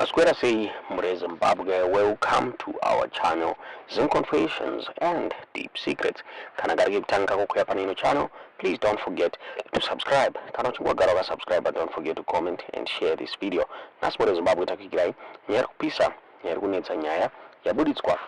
Masquera say Mure Zimbabwe, welcome to our channel, Zim Confessions and Deep Secrets. Kanagari Tanka Kuya Panino channel, please don't forget to subscribe. Kanachugarawa subscribe, but don't forget to comment and share this video. Nas Mure Zimbabwe Takikirai, Nyer Pisa, Nyer Kunetsa Nyaya, Yabuditskwa.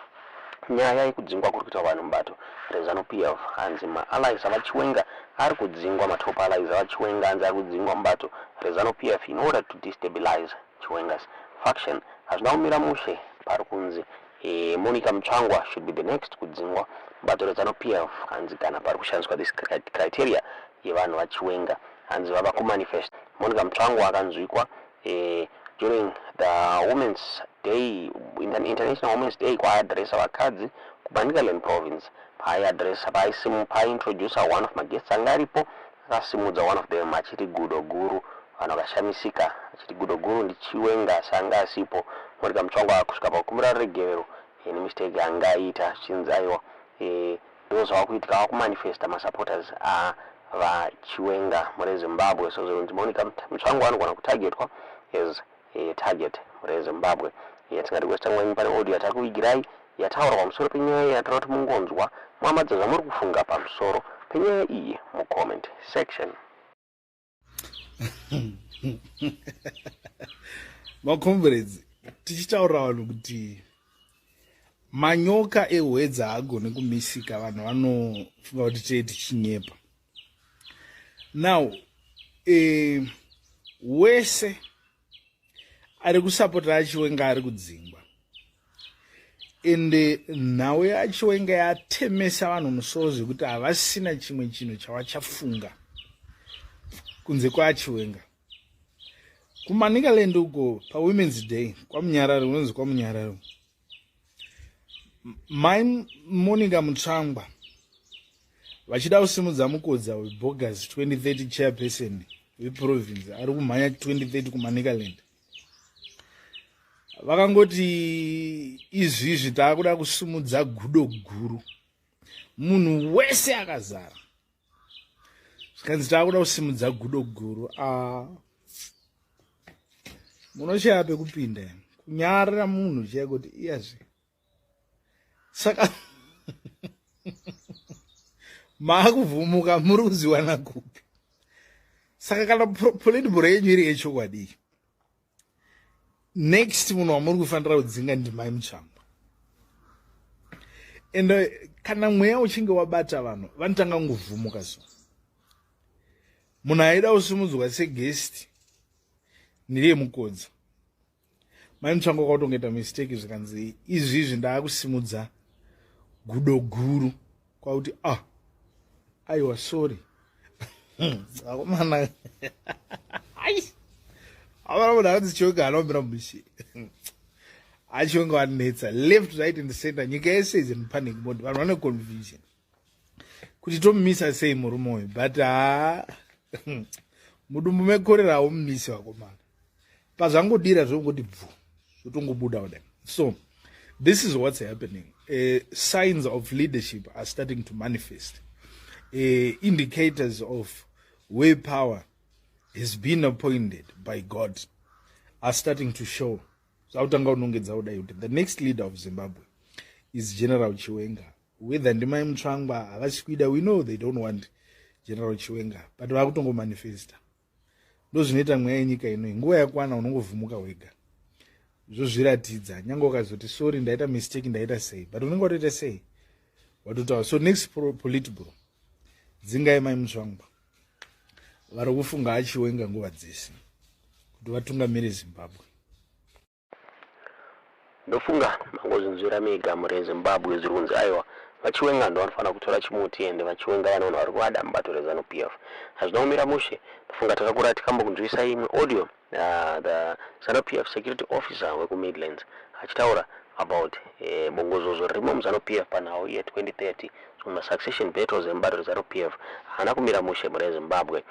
Nyaya ikudzingwa kuri kuita vanhu mbato Zanu-PF hanzi ma-allies ava Chiwenga ari kudzingwa, matop allies ava Chiwenga hanzi ari kudzingwa mbato Zanu-PF in order to destabilize Chiwenga's faction. Hazvinaumira mushe pari kunzi Monica Mutsvangwa should be the next kudzingwa mbato Zanu-PF hanzi kana pari kushandiswa this criteria yevanhu vaChiwenga hanzi vava kumanifest. Monica Mutsvangwa akanzwikwa during the Women's Day, International Women's Day, kwa address vakadzi kuManicaland province. Pai address pai introduce one of my guests angaripo akasimudza one of them achiti Gudo Guru, vanhu vakashamisika achiti Gudo Guru ndi Chiwenga sanga asipo. Monica Mutsvangwa kusvika pakukumbira regero ni mistake angaita chinzi aiwa those vakuitika vakumanifesta masupporters vaChiwenga mure Zimbabwe. So zvonzi Monica Mutsvangwa anogona kutargetwa as a target mure Zimbabwe. Yatingati kwesitangwanyi pane audio yatakuigirai yataura pamusoro penyaya yatara kuti mungonzwa mwamadza zvamuri kufunga pamusoro penyaya iyi mucomment section. Comrades, tichitaura vanhu kuti manyoka ehwedza haagone kumisika, vanhu vanofunga kuti tee tichinyepa. Now wese ari kusapota aChiwenga ari kudzingwa, ende nhau yaChiwenga yatemesa vanhu musoro zvekuti havasina chimwe chinhu chavachafunga kunze kwaChiwenga. kuManicaland uko paWomen's Day kwaMunyararo, unonzi kwaMunyararo, mai Monica Mutsvangwa vachida kusimudza mukodza weBogus 2030 chairperson weprovince ari kumhanya 2030 kuManicaland, vakangoti izvizvi taakuda kusimudza Gudo Guru. Munhu wese akazara zvikanzi taakuda kusimudza Gudo Guru. Munoshaya pekupinda kunyarira munhu chaiye kuti iyazve saka maakuvhumuka muri kuziwana kupi? Saka kana politburo yenyu iri yechokwadi, next munhu wamuri kufanira kudzinga ndi mai Mutsvangwa. Ende kana mweya uchinge wabata vanhu vanotanga kungovhumuka. So munhu aida kusimudzwa seguest ndiriye mukodza. Mai Mutsvangwa kwakutongeta mistake zvikanzi izvizvi ndaakusimudza Gudo Guru kwakuti aiwa sorry akomana avana munhu akanzi Chiwenga anaomira mushi aChiwenga vanetsa left right and center, nyika yese is in panic mode, vanhu vane confusion kuti tomumisa sei murume uyu, but mudumbu mekorera haumumisi vakomana, pazvangodira zvongoti bvu zvotongobuda kudai. So this is what's happening. Signs of leadership are starting to manifest. Indicators of where power has been appointed by God are starting to show. So the next leader of Zimbabwe is General Chiwenga. Whether ndimai Mutsvangwa havaswida, we know they don't want General Chiwenga, but vakutongo manifesta. Ndozvinoita mweya yenyika ino, nguva yakwana unongovhumuka wega. Zvozviratidza nyange ukazoti sorry ndaita mistake ndaita sei, but unenge watoita sei watotaura. So next politburo dzingai mai Mutsvangwa vari kufunga aChiwenga nguva dzese kuti vatungamire Zimbabwe. Ndofunga mangozinzwira mega mure Zimbabwe zviri kunzi aiwa vaChiwenga ndo vanofanira kutora chimuti ende vaChiwenga vane vanhu vari kuvada mubato reZanu-PF. Hazvinaumira mushe. Ndofunga takakura tikambokunzwisa imwe audio the Zanu-PF security officer wekuMidlands achitaura about bongozozo ririmo muZanu-PF panhau ye2030 masuccession battles embato reZanu-PF haana kumira mushe mure Zimbabwe.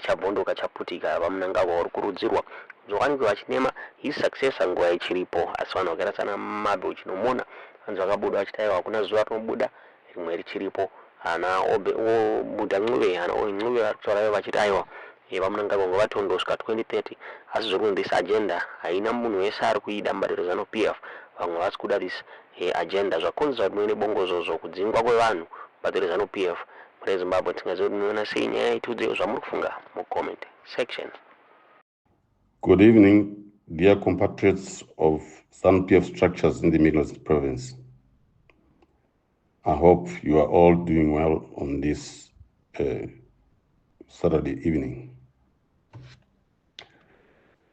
Chabvondoka chaputika vamunangagwa vari kurudzirwa zvowanikwa vachinema his successor nguva ichiripo, asi vanhu vakaratsana mabe uchinomona vanzi vakabuda vachitaiwa hakuna zuva rinobuda rimwe richiripo. Hana obuda Ncube, hana Ncube vatsorayo vachiti aiwa vamunanga bongo vatondoswa 2030 asi zviri this agenda haina munhu wese ari kuida mbariro Zanu-PF vamwe vasi kuda this agenda zvakonzera kuti muine bongozozo kudzingwa kwevanhu mbariro Zanu-PF muri Zimbabwe. Tingaziva kuti munoona sei nyaya itudzo zvamuri kufunga mucomment section. Good evening, dear compatriots of Zanu-PF structures in the Midlands province. I hope you are all doing well on this Saturday evening.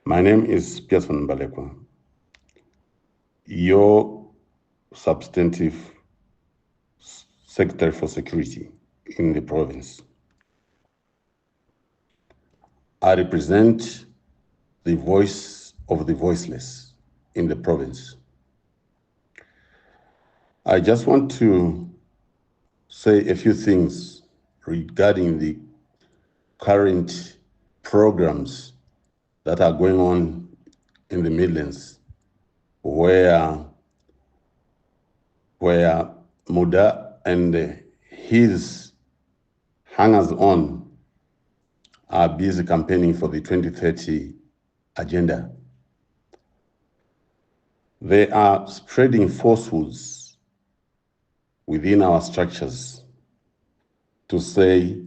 My name is Pierson Mbalekwa, your substantive Secretary for Security in the province. I represent the voice of the voiceless in the province. I just want to say a few things regarding the current programs that are going on in the Midlands, where Muda and his hangers-on are busy campaigning for the 2030 agenda. They are spreading falsehoods within our structures to say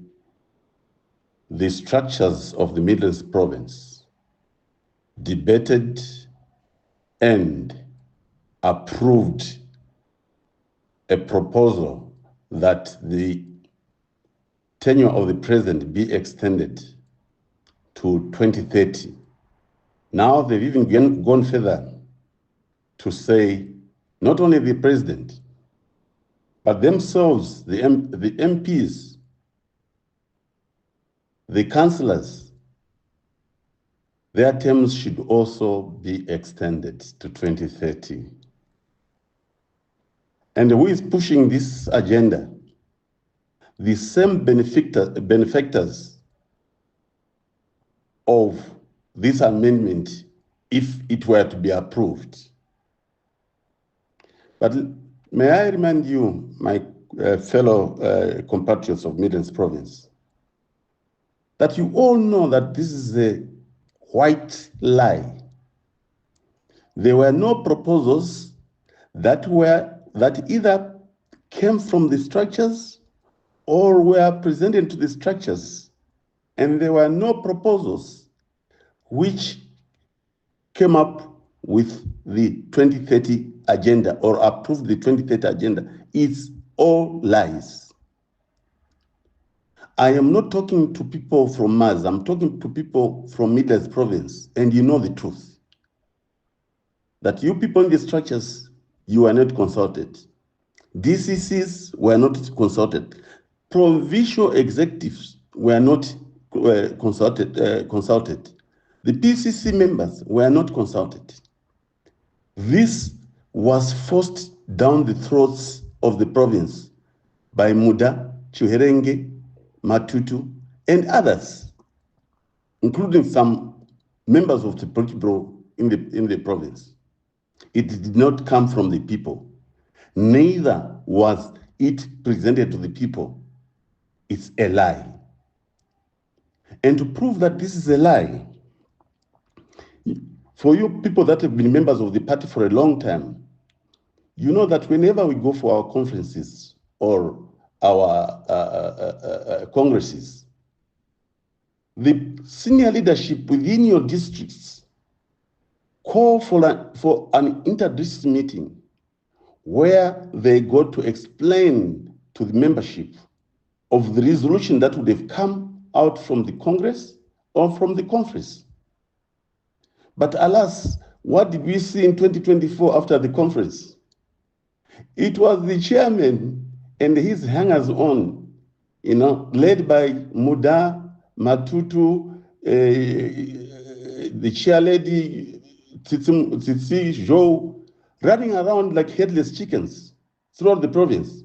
the structures of the Midlands province debated and approved a proposal that the tenure of the president be extended to 2030. Now they've even gone further to say not only the president, but themselves, the MPs, the councillors, their terms should also be extended to 2030. And who is pushing this agenda? The same benefactors of this amendment, if it were to be approved. But may I remind you, my fellow compatriots of Midlands province, that you all know that this is a white lie. There were no proposals that either came from the structures or were presented to the structures, and there were no proposals which came up with the 2030 agenda or approved the 2030 agenda. It's all lies. I am not talking to people from Mars, I'm talking to people from Midlands province, and you know the truth. That you people in the structures, you are not consulted. DCCs were not consulted. Provincial executives were not consulted. The PCC members were not consulted. This was forced down the throats of the province by Muda, Chiwenga, Matutu, and others, including some members of the Politburo in the province. It did not come from the people. Neither was it presented to the people. It's a lie. And to prove that this is a lie, for you people that have been members of the party for a long time, you know that whenever we go for our conferences or our congresses, the senior leadership within your districts call for an inter-district meeting where they go to explain to the membership of the resolution that would have come out from the Congress or from the conference. But alas, what did we see in 2024 after the conference? It was the chairman and his hangers-on, led by Muda, Matutu, the chair lady, Tsitsi, Jo, running around like headless chickens throughout the province,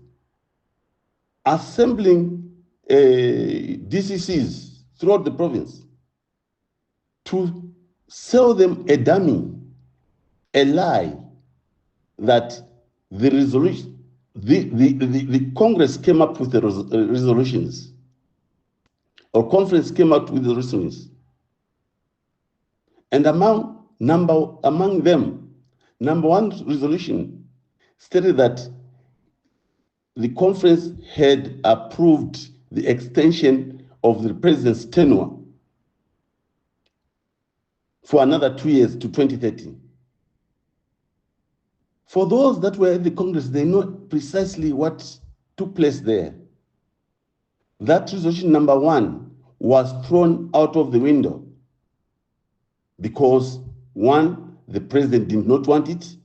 assembling DCCs throughout the province to sell them a dummy, a lie, that the resolution, the Congress came up with the resolutions or conference came out with the resolutions. And among them, number one resolution stated that the conference had approved the extension of the president's tenure for another 2 years to 2030. For those that were at the Congress, they know precisely what took place there. That resolution number one was thrown out of the window because, one, the president did not want it.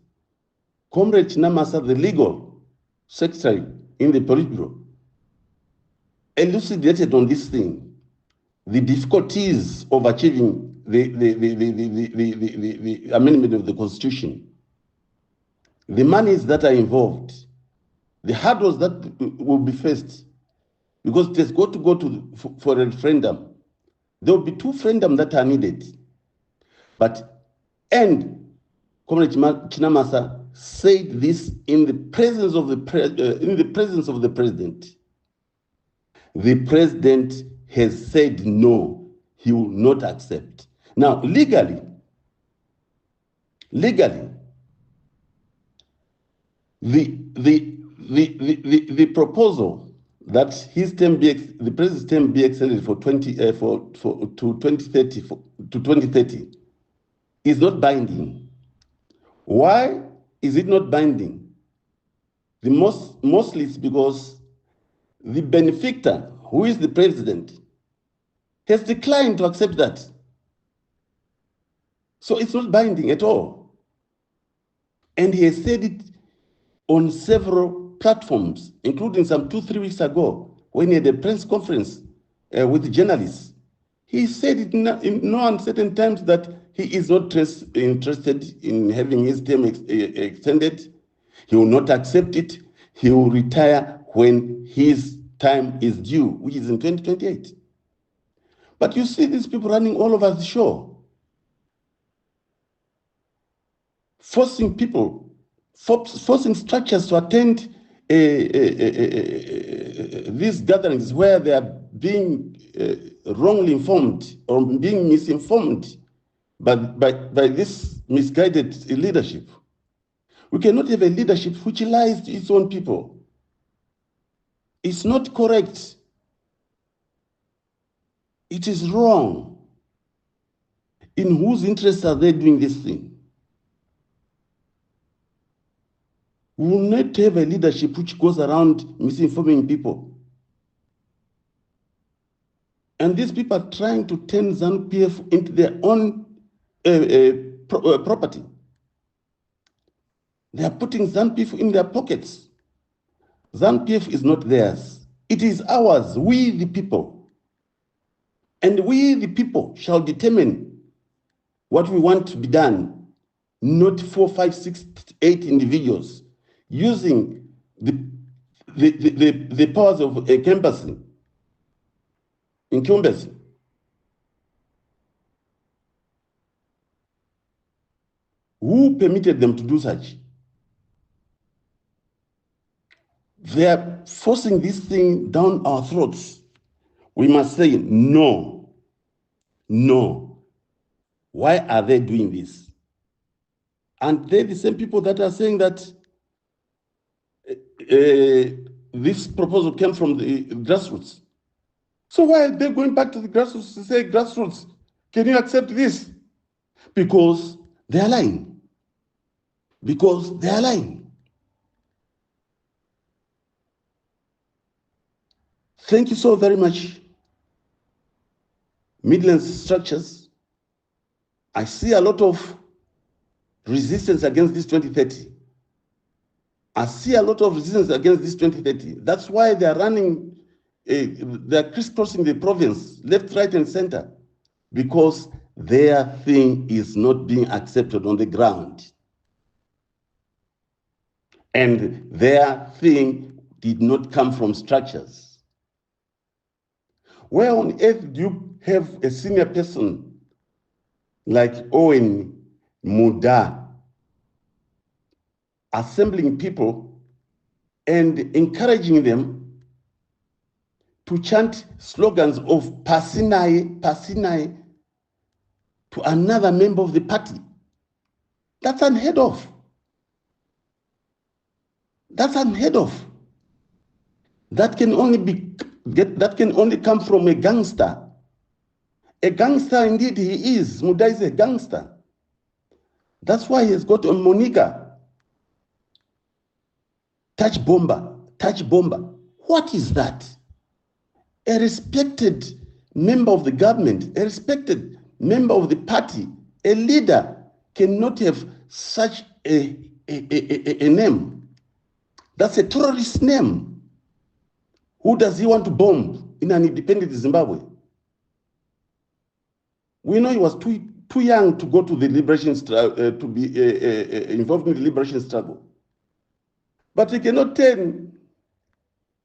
Comrade Chinamasa, the legal secretary in the Politburo, elucidated on this thing, the difficulties of achieving the amendment of the Constitution, the monies that are involved, the hurdles that will be faced, because it has got to go for a referendum. There will be two referendums that are needed. And Comrade Chinamasa said this in the presence of the president. The president has said no, he will not accept. Now, legally, the proposal that his term the president's term be extended to 2030 is not binding. Why is it not binding? Mostly it's because the benefactor, who is the president, has declined to accept that. So it's not binding at all. And he has said it on several platforms, including some 2-3 weeks ago, when he had a press conference with journalists. He said it in no uncertain terms that he is not interested in having his term extended. He will not accept it. He will retire when his time is due, which is in 2028. But you see these people running all over the show, forcing structures to attend these gatherings where they are being wrongly informed or being misinformed by this misguided leadership. We cannot have a leadership which lies to its own people. It's not correct. It is wrong. In whose interest are they doing this thing? We will not have a leadership which goes around misinforming people. And these people are trying to turn Zanu-PF into their own property. They are putting Zanu-PF in their pockets. Zanu-PF is not theirs. It is ours, we the people. And we the people shall determine what we want to be done, not 4, 5, 6, 8 individuals using the powers of a canvassing, incumbency. Who permitted them to do such? They are forcing this thing down our throats. We must say no. No. Why are they doing this? And they're the same people that are saying that this proposal came from the grassroots. So why are they going back to the grassroots to say, grassroots, can you accept this? Because they are lying. Because they are lying. Thank you so very much. Midland structures. I see a lot of resistance against this 2030. I see a lot of resistance against this 2030. That's why they are running, they are crisscrossing the province, left, right, and center, because their thing is not being accepted on the ground. And their thing did not come from structures. Where on earth do you have a senior person like Owen Muda assembling people and encouraging them to chant slogans of Pasinae, Pasinae to another member of the party. That's unheard of. That's unheard of. That can only come from a gangster. A gangster, indeed, he is. Muda is a gangster. That's why he has got a moniker. Touch bomber, touch bomber. What is that? A respected member of the government, a respected member of the party, a leader cannot have such a name. That's a terrorist name. Who does he want to bomb in an independent Zimbabwe? We know he was too young to go to the liberation struggle, to be involved in the liberation struggle. But he cannot turn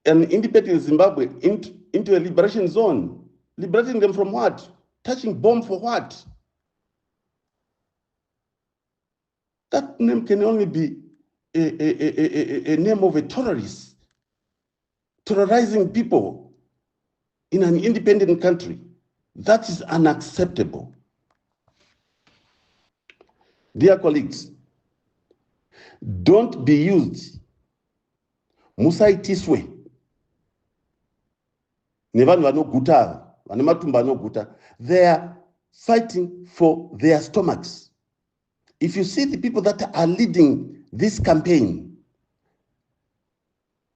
an independent Zimbabwe into a liberation zone. Liberating them from what? Touching bomb for what? That name can only be a name of a terrorist, terrorizing people in an independent country. That is unacceptable. Dear colleagues, don't be used. Musaitiswe. Nevanhu vanoguta, vane matumba anoguta. They are fighting for their stomachs. If you see the people that are leading this campaign,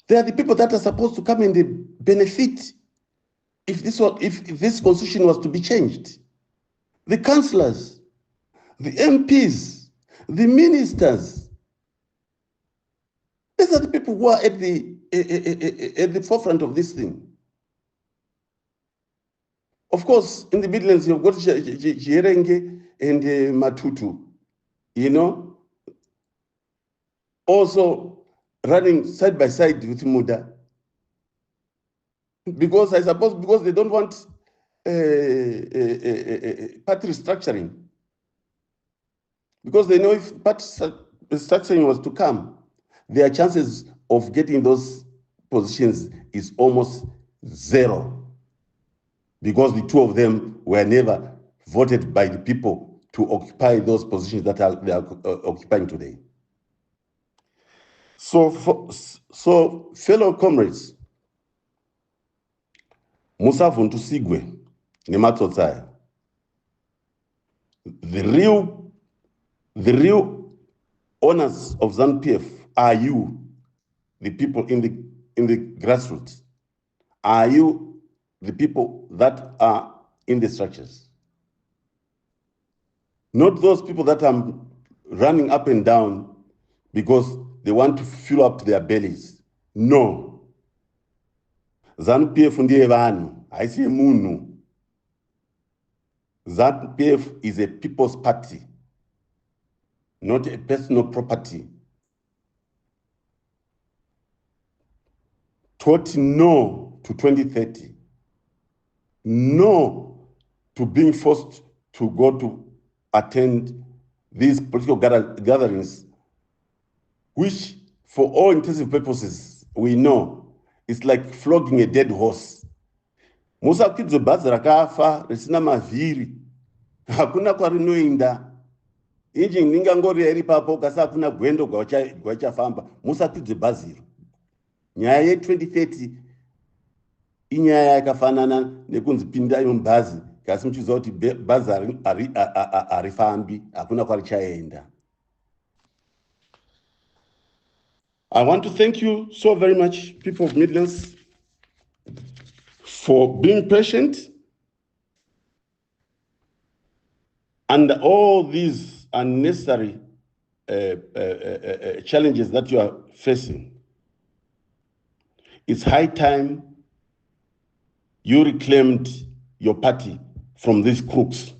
they are the people that are supposed to come and benefit if this constitution was to be changed. The councillors, the MPs, the ministers, these are the people who are at the forefront of this thing. Of course, in the Midlands, you've got Chiwenga and Matutu, you know, also running side by side with Muda. Because I suppose because they don't want party restructuring. Because they know if party restructuring was to come, their chances of getting those positions is almost zero. Because the two of them were never voted by the people to occupy those positions that they are occupying today. So fellow comrades, musavhundusigwe nematsotsaya. The real owners of Zanu-PF are you, the people in the grassroots. Are you the people that are in the structures? Not those people that are running up and down because they want to fill up their bellies. No. Zanu-PF ndiye vanhu, haisi munhu. Zanu-PF is a people's party, not a personal property. Taught no to 2030. No to being forced to go to attend these political gatherings, which for all intensive purposes, we know, it's like flogging a dead horse. Musa kidzo bhazi rakafa risina mavhiri. Hakuna kwarinoenda. Engine ningangori iri papo kasi hakuna gwendo gwachafamba. Musa kidzo bhazi. Nyaya ye 2030 inyaya yakafanana nekunzi pindai mubhazi kasi muchiziva kuti bhazi harifambi hakuna kwarichaenda. I want to thank you so very much, people of Midlands, for being patient and all these unnecessary challenges that you are facing. It's high time you reclaimed your party from these crooks.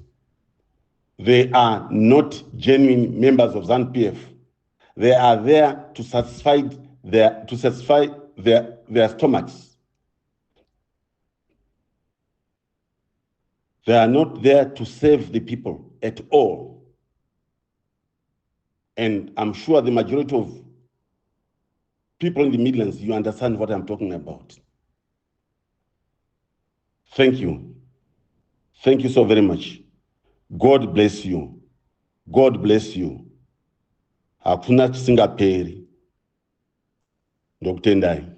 They are not genuine members of Zanu-PF. They are there to satisfy their stomachs. They are not there to serve the people at all. And I'm sure the majority of people in the Midlands, you understand what I'm talking about. Thank you. Thank you so very much. God bless you. God bless you. Hakuna chisingaperi. Ndokutendai.